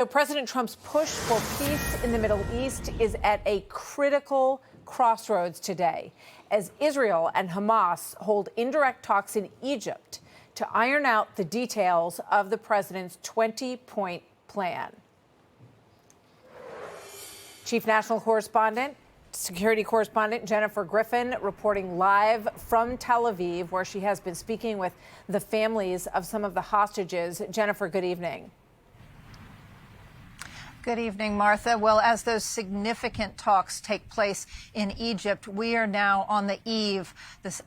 So President Trump's push for peace in the Middle East is at a critical crossroads today, as Israel and Hamas hold indirect talks in Egypt to iron out the details of the president's 20-point plan. Chief National Correspondent, Security Correspondent Jennifer Griffin reporting live from Tel Aviv, where she has been speaking with the families of some of the hostages. Jennifer, good evening. Good evening, Martha. Well, as those significant talks take place in Egypt, we are now on the eve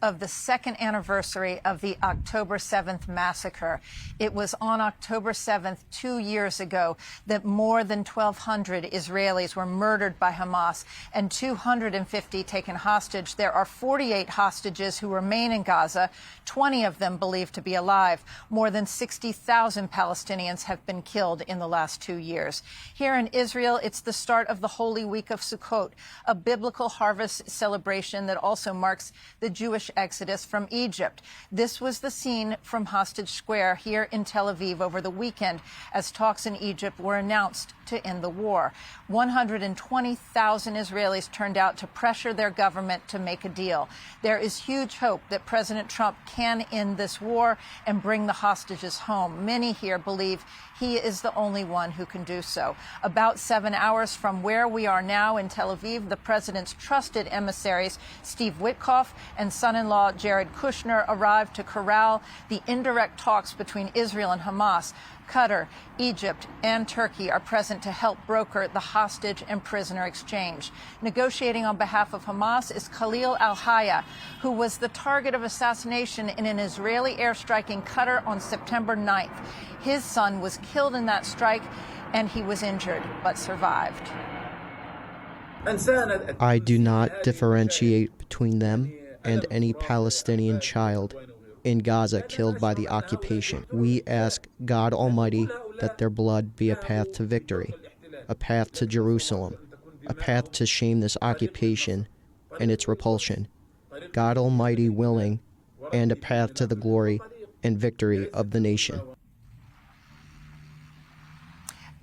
of the second anniversary of the October 7th massacre. It was on October 7th, 2 years ago, that more than 1,200 Israelis were murdered by Hamas and 250 taken hostage. There are 48 hostages who remain in Gaza, 20 of them believed to be alive. More than 60,000 Palestinians have been killed in the last 2 years. Here in Israel, it's the start of the Holy Week of Sukkot, a biblical harvest celebration that also marks the Jewish exodus from Egypt. This was the scene from Hostage Square here in Tel Aviv over the weekend as talks in Egypt were announced to end the war. 120,000 Israelis turned out to pressure their government to make a deal. There is huge hope that President Trump can end this war and bring the hostages home. Many here believe he is the only one who can do so. About 7 hours from where we are now in Tel Aviv, the president's trusted emissaries, Steve Witkoff and son-in-law Jared Kushner, arrived to corral the indirect talks between Israel and Hamas. Qatar, Egypt, and Turkey are present to help broker the hostage and prisoner exchange. Negotiating on behalf of Hamas is Khalil al-Hayya, who was the target of assassination in an Israeli airstrike in Qatar on September 9th. His son was killed in that strike, and he was injured, but survived. I do not differentiate between them and any Palestinian child in Gaza killed by the occupation. We ask God Almighty that their blood be a path to victory, a path to Jerusalem, a path to shame this occupation and its repulsion. God Almighty willing, and a path to the glory and victory of the nation.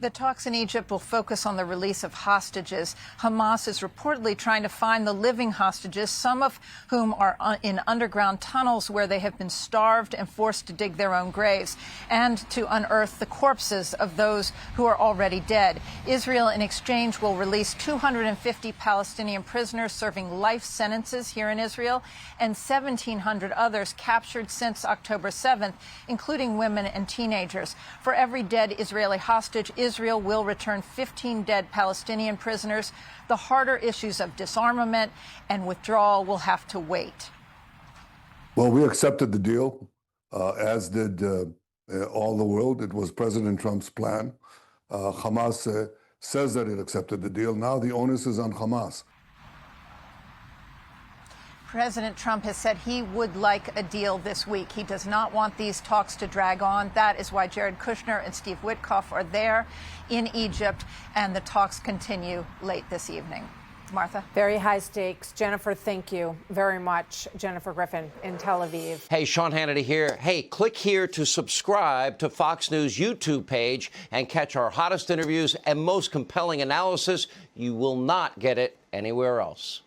The talks in Egypt will focus on the release of hostages. Hamas is reportedly trying to find the living hostages, some of whom are in underground tunnels where they have been starved and forced to dig their own graves, and to unearth the corpses of those who are already dead. Israel, in exchange, will release 250 Palestinian prisoners serving life sentences here in Israel and 1,700 others captured since October 7th, including women and teenagers. For every dead Israeli hostage, Israel will return 15 dead Palestinian prisoners. The harder issues of disarmament and withdrawal will have to wait. Well, we accepted the deal, as did all the world. It was President Trump's plan. Hamas says that it accepted the deal. Now the onus is on Hamas. President Trump has said he would like a deal this week. He does not want these talks to drag on. That is why Jared Kushner and Steve Witkoff are there in Egypt, and the talks continue late this evening. Martha? Very high stakes. Jennifer, thank you very much. Jennifer Griffin in Tel Aviv. Hey, Sean Hannity here. Hey, click here to subscribe to Fox News YouTube page and catch our hottest interviews and most compelling analysis. You will not get it anywhere else.